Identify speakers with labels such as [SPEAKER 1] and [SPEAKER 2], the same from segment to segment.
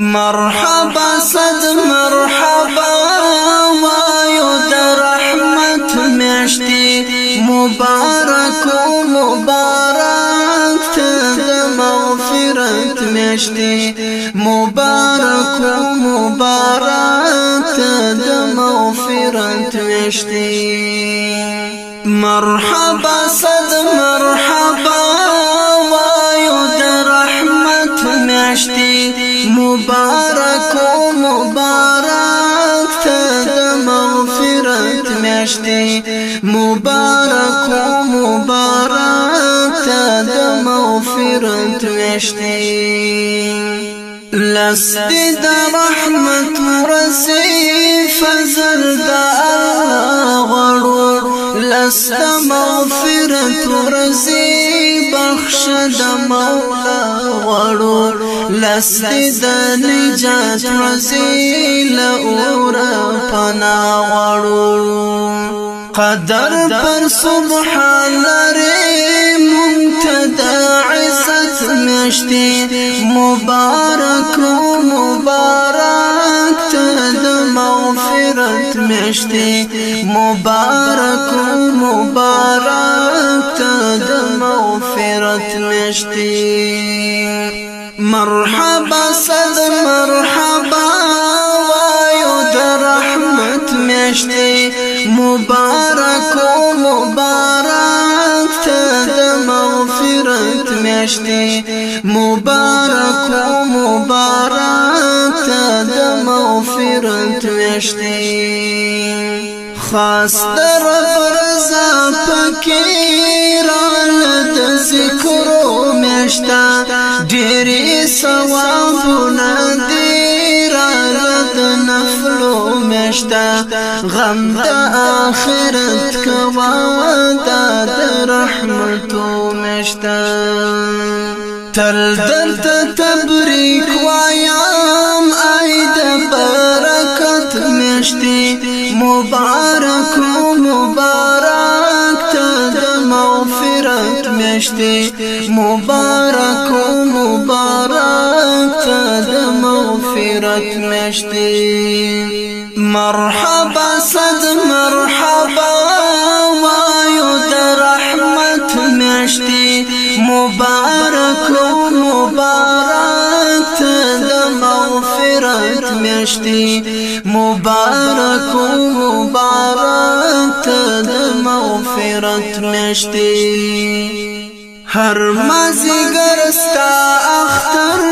[SPEAKER 1] مرحبا صد مرحبا وایو د رحمت میاشتي مبارک و مبارک ته د مغفرت میاشتي مبارک و مبارک ته د مغفرت میاشتي مرحبا صد مرحبا وایو د رحمت میاشتي مبارک و مبارک ته د مغفرت میاشتي مبارک و مبارک ته د مغفرت میاشتي لستی د رحمت ورځې فضل د غړو لست مغفرت ورځې بخش د مولا غړو لستی د نجات ورځې له اوره پناه غړو قدر پر سبحان لري منتدى عزت میاشتي مبارک و مبارک ته د مغفرت میاشتي مبارک و مبارک ته د مغفرت میاشتي مرحبا صد مرحبا وایو د رحمت میاشتي مبارک و مبارک ته د مغفرت میاشتي مبارک و مبارک ته د مغفرت میاشتي خاص در رضا فکران د ذکرو میاشتا ډېری ثوابونه دي د نفلو میاشتا غم د آخرت کوا د رحمتو میاشتا تل درته تبریک وایم ای د برکت میاشتي مبارک و مبارک ته د مغفرت میاشتي مبارک و مبارک ته د مغفرت میاشتي مرحبا صد مرحبا وایو د رحمت میاشتي مبارک و مبارک ته د مغفرت میاشتي مبارک و مبارک ته د مغفرت میاشتي هر مازیګر ستا اختر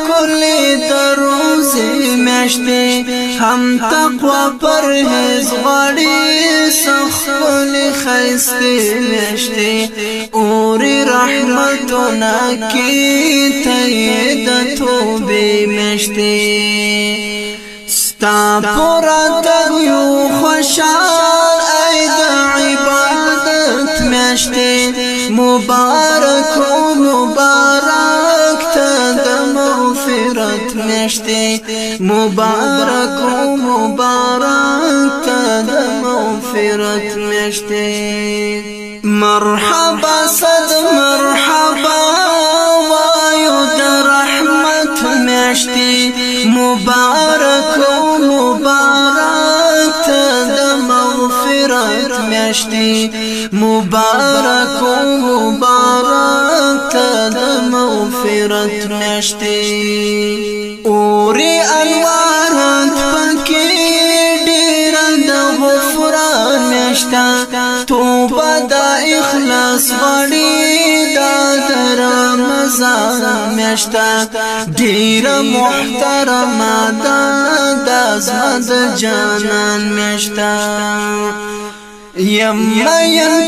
[SPEAKER 1] کلی دروزی میاشتي هم تقوا پرهیز غواړي سخلی خیستی میاشتي اوری رحمتونه کی تید توبی میاشتي ستا پورا دغیو خوشحال ای د عبادت میاشتي مبارک و مبارک ته د مغفرت میاشتي مبارک و مبارک ته د مغفرت میاشتي مرحبا صد مرحبا وایو د رحمت میاشتي مبارک و مبارک ته د مغفرت میاشتي مبارک و مبارک ته د مغفرت میاشتي اوري انوارات پکې ډېر د غفران میاشتا توبه د اخلاص غړي د رمضان میاشتا ډېر محترمه د زړه جانان میاشتا یم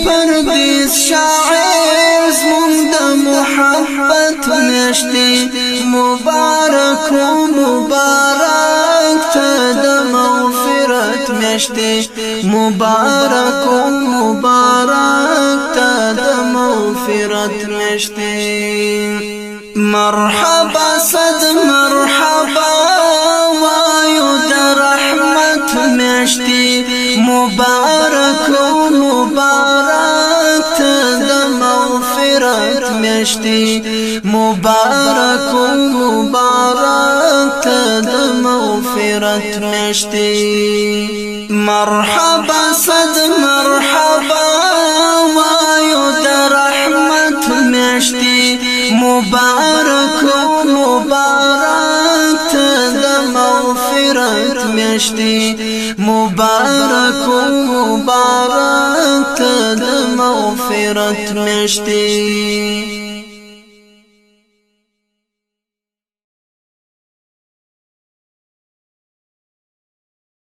[SPEAKER 1] پردیس شاعر زمون د محبت میاشتي مبارک و مبارک ته د مغفرت میاشتي مبارک و مبارک ته د مغفرت میاشتي مرحبا صد مرحبا وایو د رحمت میاشتي مبارک و مبارک ته د مغفرت میاشتي مبارک و مبارک ته د مغفرت میشتي مرحبا صد مرحبا وایو د رحمت میشتي مبارک مبارک ته د مغفرت میشتي مبارک مبارک ته د مغفرت میشتي